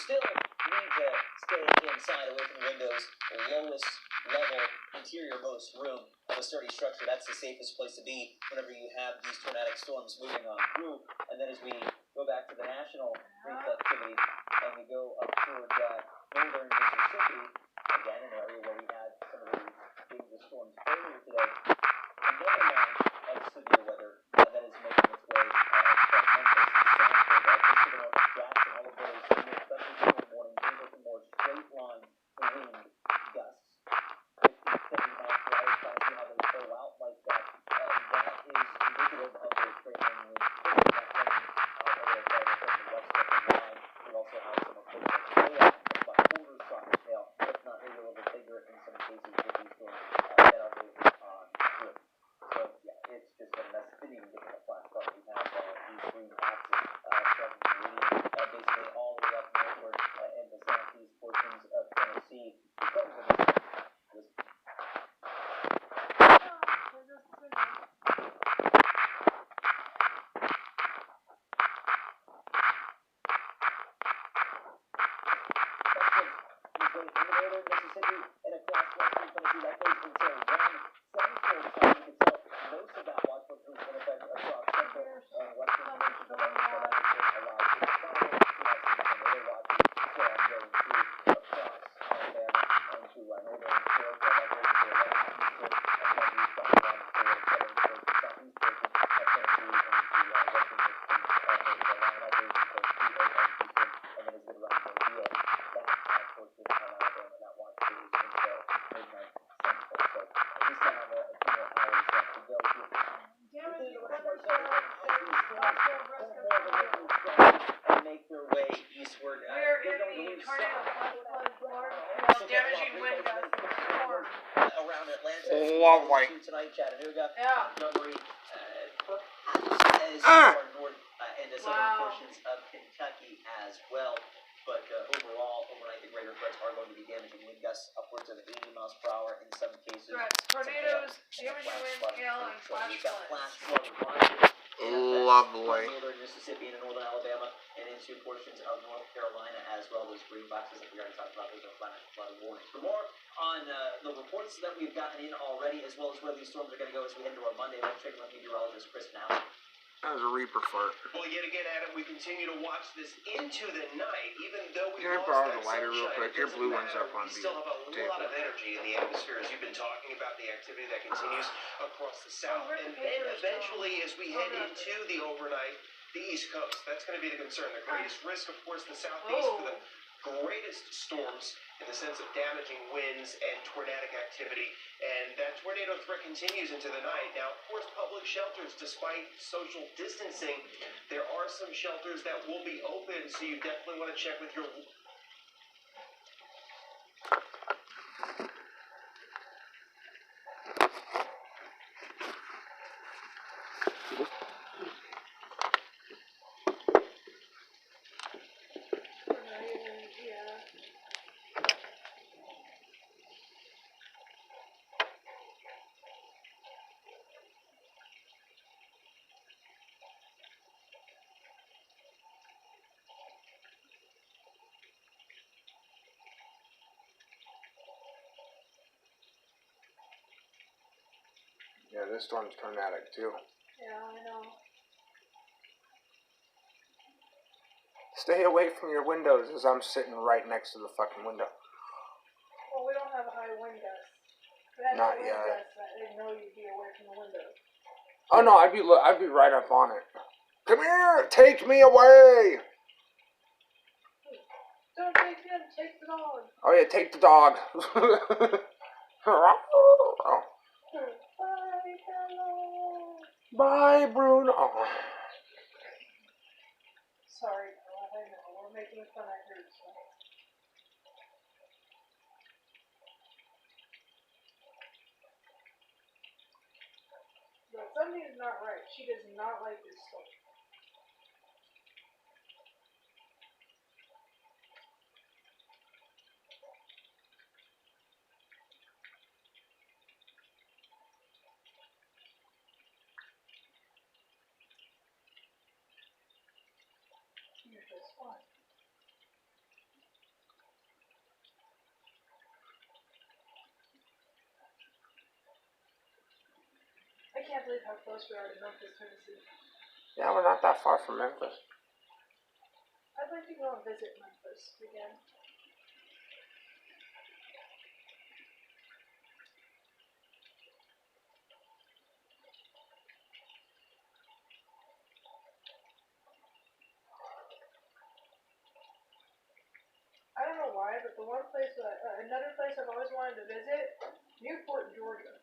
still need to stay inside, away from windows, lowest level, interior-most room of a sturdy structure. That's the safest place to be whenever you have these tornadic storms moving on through. And then as we go back to the national reflectivity and we go up toward northern Mississippi, again, an area where we had some of these dangerous storms earlier today, another line of severe weather that is making its way from Memphis to Sanford, just to the north of Jackson, all of those, especially tomorrow morning, those are some more straight line wind gusts. 50, 70 miles per hour, trying to see how they flow out like that. That is indicative of those straight line winds pushing that rain out a little farther from the west of the line. We also have some of those that can go up about quarter size hail, if not maybe a little bit bigger in some cases with these storms that are moving on through. So yeah, it's just a mess. Didn't even get to the flash part. We have these green axes from the meridian, basically all the way up northward in the southeast portions of Tennessee because of this. Mississippi and across western Tennessee, that goes until 1 Central time. You can tell most of that watch was in effect across central and western Pennsylvania, but that has been allowed to follow. We have some tornado watches still ongoing too across Alabama and to northern Georgia. That goes into 11 Eastern, and then we've gone down to southern portion, southeast portion of Tennessee and into western Mississippi, North Carolina. That goes into 2 a.m. Eastern, and then as we run the deal, that portion of Alabama, that watch goes until midnight Central. So we still have a few more hours left to go here. And make their way eastward. We're in the tornado damaging wind gusts around Atlanta. Lovely. Tonight, Chattanooga. Yeah. Montgomery, as far north into southern portions of Kentucky as well. But overall, overnight, the greater threats are going to be damaging wind gusts upwards of 80 miles per hour in some cases. Tornadoes, damaging wind, hail, and flash floods. Lovely. Northern Mississippi and northern Alabama and into portions of North Carolina as well. Those green boxes that we already talked about, those are flash flood warnings. For more on the reports that we've gotten in already, as well as where these storms are going to go as we head into our Monday, let's check with meteorologist Chris now. That was a reaper fart. Well, yet again, Adam, we continue to watch this into the night, even though we Can I borrow the lighter real quick? Your blue one's up on the table. We still have a lot of energy in the atmosphere, as you've been talking about the activity that continues across the south. And then eventually, as we head into the overnight, the East Coast, that's going to be the concern. The greatest risk, of course, the southeast for the greatest storms in the sense of damaging winds and tornadic activity, and that tornado threat continues into the night. Now, of course, public shelters, despite social distancing, there are some shelters that will be open, so you definitely want to check with your Yeah, this storm's tornadic too. Yeah, I know. Stay away from your windows as I'm sitting right next to the fucking window. Well, we don't have a high wind gust. Not yet. I didn't know you'd be away from the window. Oh no, I'd be right up on it. Come here, take me away. Don't take him, take the dog. Oh yeah, take the dog. Bye, Bruno. Sorry, I know. We're making fun of her. So. But something is not right. She does not like this story. You're just fine. can't believe how close we are to Memphis, Tennessee. Yeah, we're not that far from Memphis. I'd like to go and visit Memphis again. I don't know why, but the one place another place I've always wanted to visit, Newport, Georgia.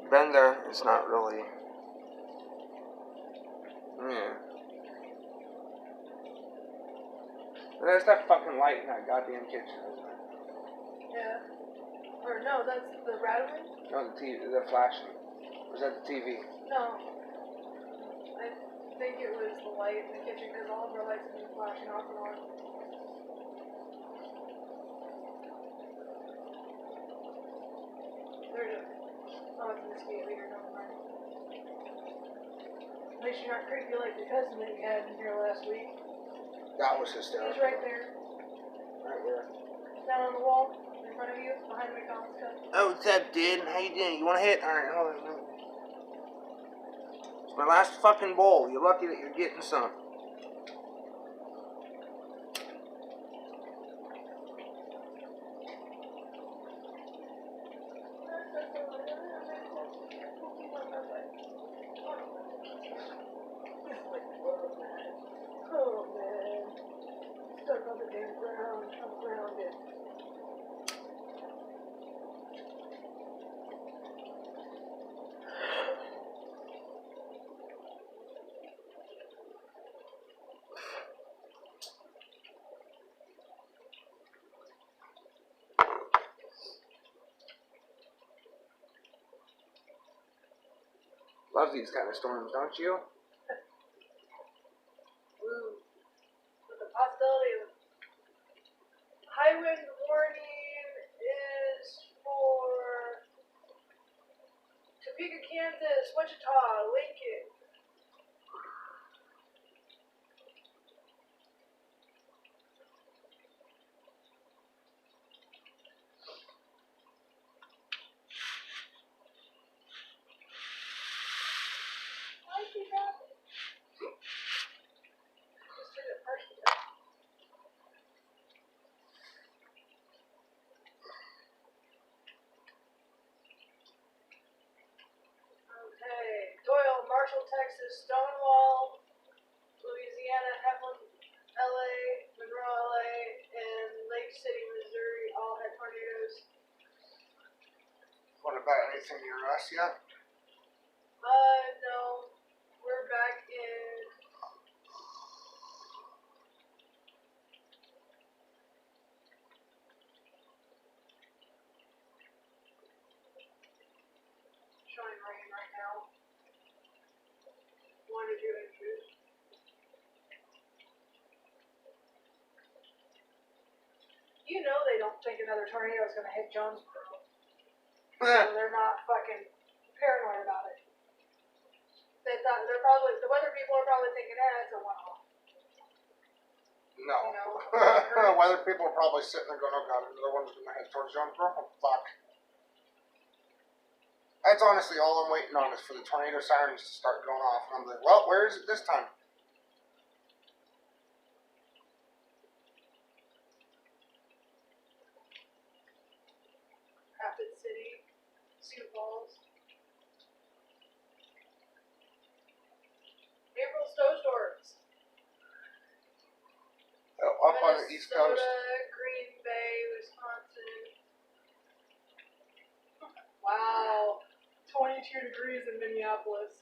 Been there. It's not really. Yeah. And there's that fucking light in that goddamn kitchen, isn't there? Yeah. Or no, that's the rattling? No, the TV, the flashing. Or is that the TV? No. I think it was the light in the kitchen because all of our lights have been flashing off and on. There's a... Oh, it's a mosquito eater, never mind. At least you're not creepy like the cousin that you had in here last week. That was hysterical. He's right there. Right there. Down on the wall, in front of you, behind the McDonald's cup. Oh, what's up, dude? How you doing? You want to hit? Alright, hold on. It's my last fucking bowl. You're lucky that you're getting some. Oh man. Stuck on the damn ground. I'm grounded. Love these kind of storms, don't you? Ooh. With the possibility of high wind warning is for Topeka, Kansas, Wichita, Lincoln. Why is he rapping? Just did it first. Okay. Doyle, Marshall, Texas, Stonewall, Louisiana, Heflin, LA, Monroe, LA, and Lake City, Missouri all had tornadoes. Want to bet anything near us yet? No. We're back in showing rain right now. 1 to 2 inches. You know they don't think another tornado is going to hit Jonesboro. So they're not fucking paranoid about it. They thought they're probably, the weather people are probably thinking, it's a one-off. No. You know, Weather people are probably sitting there going, oh god, another one's going to head towards Jonesboro. Oh, fuck. That's honestly all I'm waiting on is for the tornado sirens to start going off. And I'm like, well, where is it this time? Rapid City, Sioux Falls. April snowstorms. Up on the East Coast. Minnesota, Green Bay, Wisconsin. Wow. 22 degrees in Minneapolis.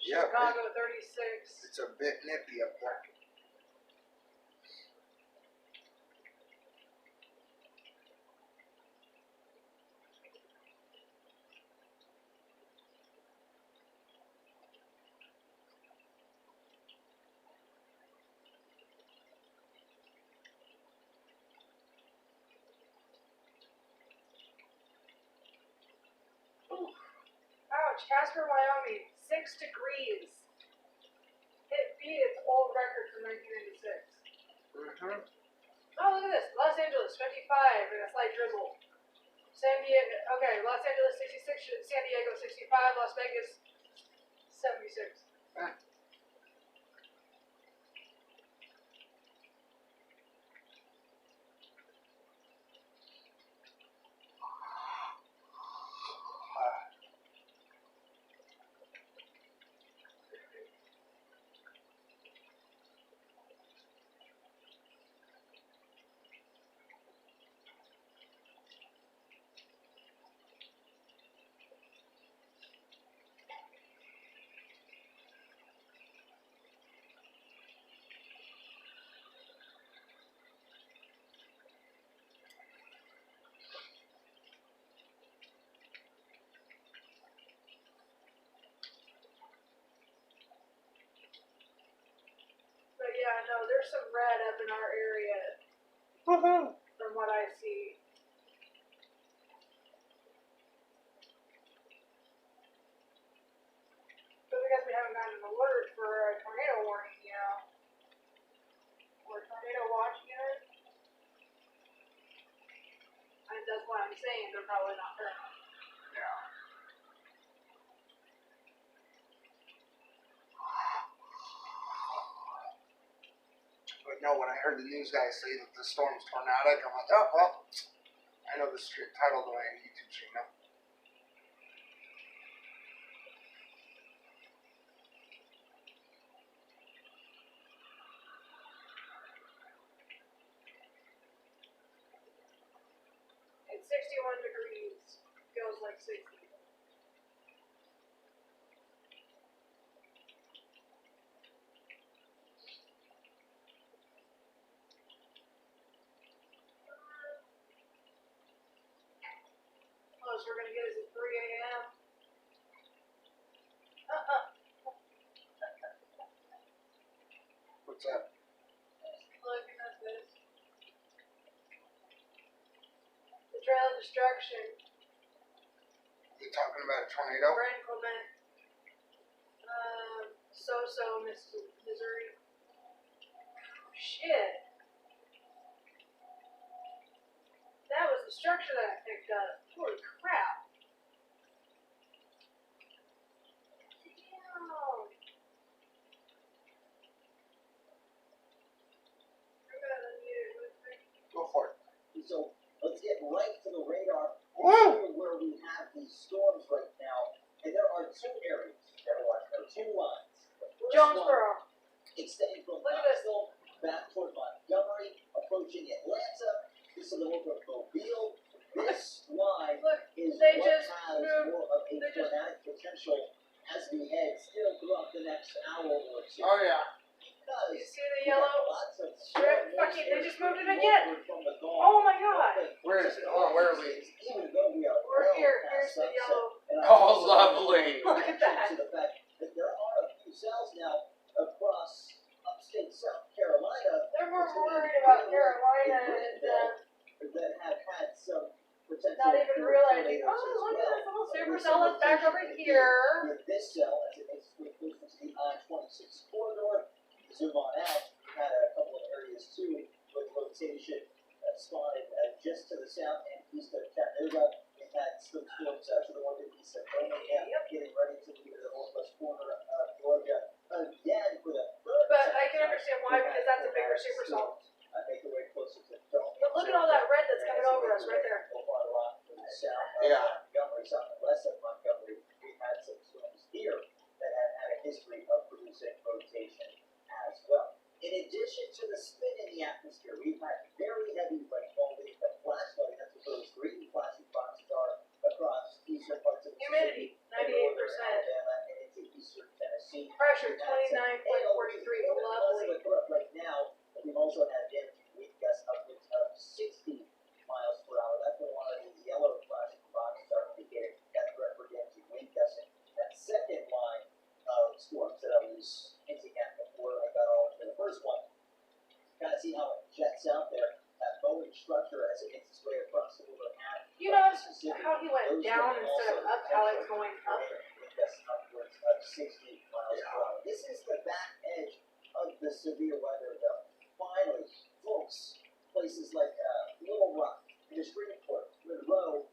Yeah, Chicago, 36. it's a bit nippy up there. Ouch, Casper, Wyoming, 6 degrees. It beat its old record from 1996. Mm-hmm. Oh, look at this. Los Angeles, 55, and a slight drizzle. San Diego, okay, Los Angeles 66, San Diego 65, Las Vegas 76. But yeah, no, there's some red up in our area from what I see. But because we haven't gotten an alert for a tornado warning, you know, or tornado watch unit, and that's what I'm saying, they're probably not there. Yeah. But no, when I heard the news guys say that the storm's tornadic, I'm like, oh, well, I know this title to my YouTube channel. It's 61 degrees, feels like 60. Close we're gonna get is at 3 a.m. What's that? Looking at this. The trail of destruction. You talking about a tornado? Brent Clement. So, Missouri. Shit. That was the structure that I picked up. Holy crap. Damn. I gotta unmute it with me. Go for it. So let's get right to the radar. Woo! Where we have these storms right now, and there are two areas that are watching. There are two lines. The first Jonesboro. one extending from Look at this. Knoxville back toward Montgomery, approaching Atlanta. This is the local of Mobile. This line Look, is they what just has moved- more of a tornadic potential as we head still throughout the next hour or two. Oh, yeah. Because you see the we got yellow? lots of Strip, storm fucking, they warnings just moved it moving again. northward from the Gulf. Oh my god. Where is it? Hold on, where are we? Even though we are We're well here. past Here's the sunset, yellow. and I Oh, also lovely. Look at that. to the fact that there are a few cells now across upstate South Carolina They're more worried about Carolina and that have had some potential. not even realizing, tornadoes oh, as look at well. this little super With cell that's back over civilization here. With this cell, as it makes its way closer to the I-26 corridor, zoom on out, we had a couple of areas too with rotation spotted just to the south and east of Chattanooga. We've had some storms to the northeast of Birmingham, getting ready to leave the northwest corner of Georgia again for the third But time I can understand why, because that's a bigger super cell. make their way closer to Dome. But look at all that red that's coming over us right there. South Yeah. Montgomery, south and west of Montgomery, we've had some storms here that have had a history of producing rotation as well. In addition to the spin in the atmosphere, we've had very heavy rainfall. We've got flashlight, that's what those green flashing boxes are across eastern parts of Humidity, Mississippi, 98%. Alabama, and into eastern Tennessee. Pressure, 29.43. Lovely. Right now, we've also had damaging wind gusts upwards of 60 miles per hour. That's what one of these yellow flashing boxes are indicating. That's correct for damaging wind gusts. That second line of storms that I was hinting at before I got all into the first one. Kind of see how it jets out there. That bowing structure as it makes its way across the river at You notice how he went down instead of up, how it's going up? Wind gusts upwards of 60 miles per hour. This is the back edge of the severe weather, though. Finally, folks, places like Little Rock, Shreveport, Monroe,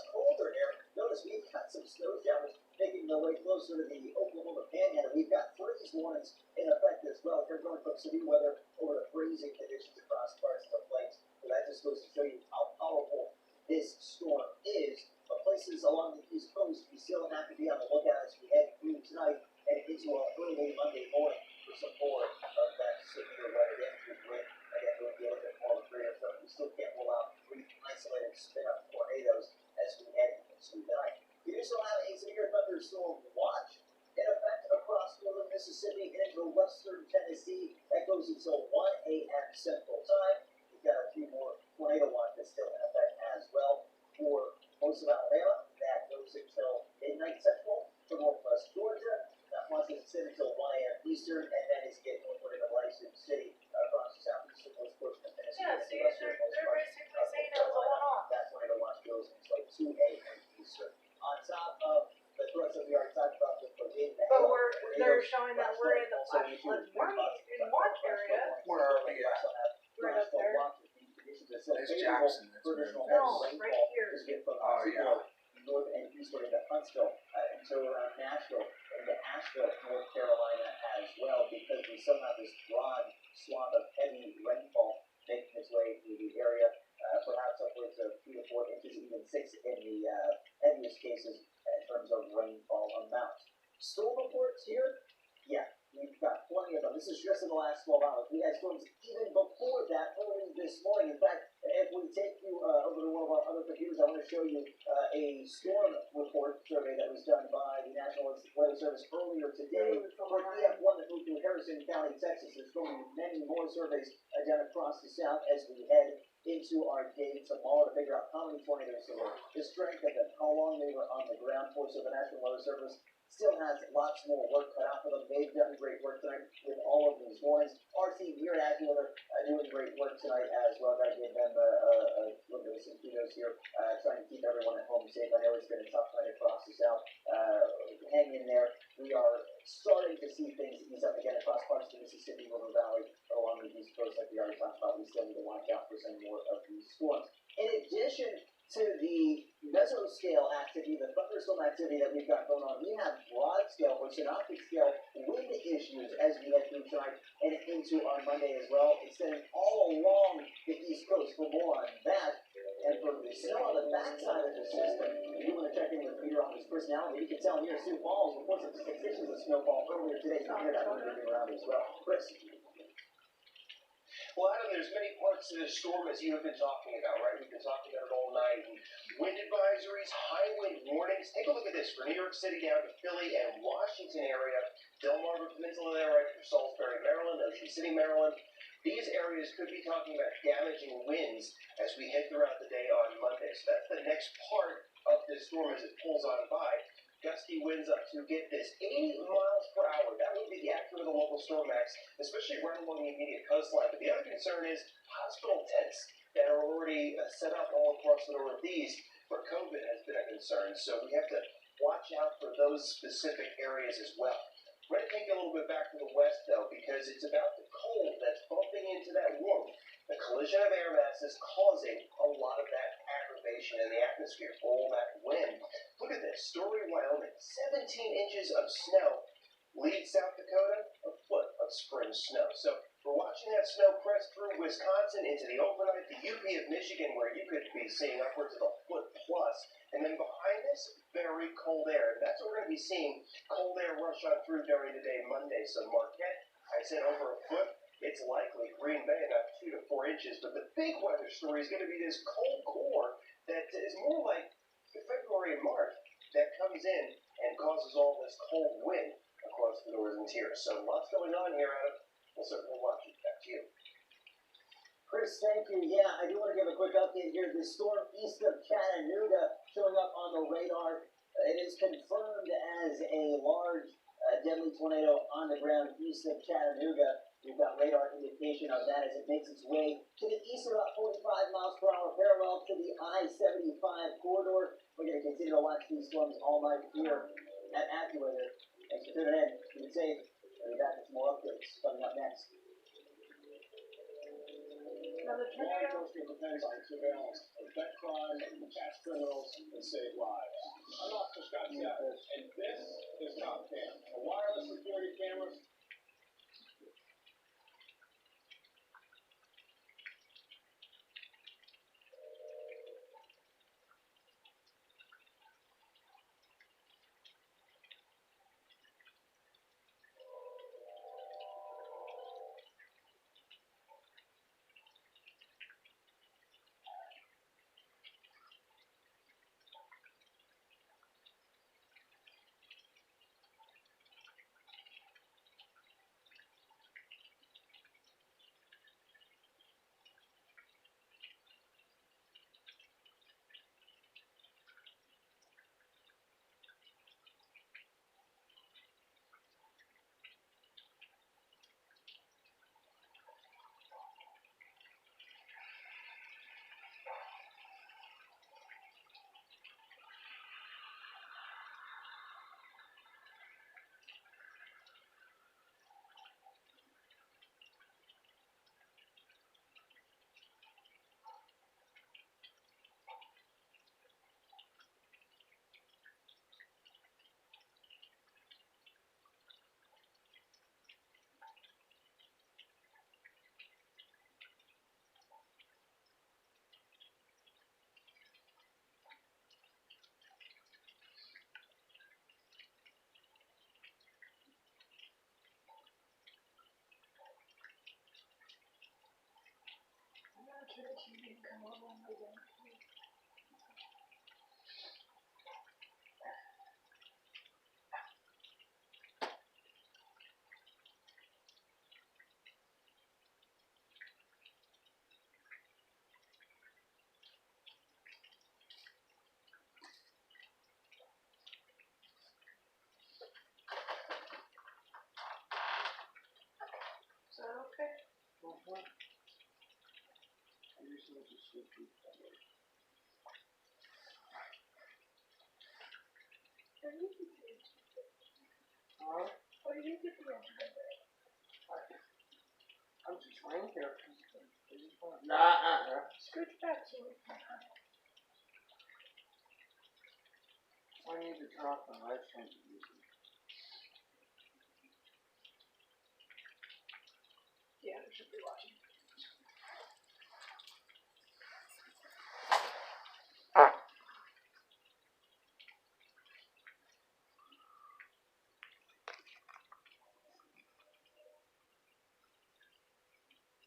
colder here. Notice we've got some snow showers making their way closer to the Oklahoma Panhandle. We've got freeze warnings in effect as well. We're going from severe weather over to freezing conditions across parts of the plains. So that just goes to show you how powerful this storm is. But places along the East Coast, we still have to be on the lookout as we head through tonight and into early Monday morning for some more of that severe weather damage with wind. Again, we'll be looking at more of a greater threat. We still can't rule out brief isolated spin-up tornadoes as we head into tonight. We do still have a severe thunderstorm watch in effect across northern Mississippi and into western Tennessee. That goes until 1 a.m. Central Time. We've got a few more tornado watches still in effect as well for most of Alabama. That goes until midnight Central for northwest Georgia. That watch is extended until 1 a.m. Eastern, and then as you get northward into Lexington City across the southeastern most portion of Tennessee. Yeah, see, they're basically saying it was a one-off. That tornado watch goes until 2 a.m. Eastern. On top of the threats that we already talked about with the wind, But they're showing that we're in the flash flood warning in watch area. Where are we at? Right up there. There's Jackson. That's where No, right here. Oh, yeah. North and eastward into Huntsville, into around Nashville, into Asheville, North Carolina as well, because we still have this broad swath of heavy rainfall making its way through the area, perhaps upwards of 3 to 4 inches, even 6 in the heaviest cases in terms of rainfall amount. Storm reports here, yeah, we've got plenty of them. This is just in the last 12 hours. We had storms even before that early this morning. In fact, if we take you over to one of our other computers, I want to show you a storm report survey that was done by the National Weather Service earlier today for EF1 that moved through Harrison County, Texas. There's going to be many more surveys done across the south as we head into our day tomorrow to figure out how many tornadoes there were, the strength of them, how long they were on the ground for. So the National Weather Service still has lots more work cut out for them. They've done great work tonight with all of these warnings. Our team here at AccuWeather doing great work tonight as well. Got to give them a little bit of some kudos here, trying to keep everyone at home safe. I know it's been a tough night across the south. Hang in there. We are starting to see things ease up again across parts of the Mississippi River Valley along the East Coast, like we already talked about. We still need to watch out for some more of these storms. In addition to the mesoscale activity, the thunderstorm activity that we've got going on, we have broad scale or synoptic scale wind issues as we head through tonight and into our Monday as well, extending all along the East Coast. For more on that, and for the snow on the backside of the system, we want to check in with meteorologist Chris Allen. You can tell here, Sioux Falls reports 6 inches of snowfall earlier today, so we're not moving around as well. Chris. Well, Adam, there's many parts of this storm as you have been talking about, right? We've been talking about it all night. Wind advisories, high wind warnings. Take a look at this for New York City down to Philly and Washington area, Delmarva Peninsula there, right for Salisbury, Maryland, Ocean City, Maryland. These areas could be talking about damaging winds as we head throughout the day on Monday. So that's the next part of this storm as it pulls on by. Gusty winds up to, get this, 80 miles per hour. That would be the accurate of the local storm max, especially right along the immediate coastline. But the other concern is hospital tents that are already set up all across the Northeast where COVID has been a concern. So we have to watch out for those specific areas as well. We're going to take you a little bit back to the west, though, because it's about the cold that's bumping into that warmth. The collision of air masses causing a lot of that aggravation in the atmosphere, all that wind. Look at this, Story, Wyoming, 17 inches of snow. Lead, South Dakota, a foot of spring snow. So we're watching that snow press through Wisconsin into the overnight, the UP of Michigan, where you could be seeing upwards of a foot plus. And then behind this, very cold air. And that's what we're going to be seeing, cold air rush on through during the day Monday. So Marquette, I said over a foot. It's likely Green Bay about 2 to 4 inches. But the big weather story is going to be this cold core that is more like February and March that comes in and causes all this cold wind across the northern tier. So lots going on here, Adam. We'll certainly watch it. Back to you. Chris, thank you. Yeah, I do want to give a quick update here. The storm east of Chattanooga showing up on the radar. It is confirmed as a large deadly tornado on the ground east of Chattanooga. We've got radar indication of that as it makes its way to the east of about 45 miles per hour, parallel to the I-75 corridor. We're going to continue to watch these storms all night here at AccuWeather. Thanks for tuning in. Keep it safe. We'll be back with some more updates coming up next. Another Law tornado. enforcement depends on surveillance to protect crime, catch criminals, and save lives. I'm Officer Scott Savage, and this is Cop Cam, a wireless security camera. Turn the TV and come over and again. Is that okay? What do you think it is? Huh? What do you think it is? I'm just laying here. Nah, Scooch back so we can I need to turn off my live stream.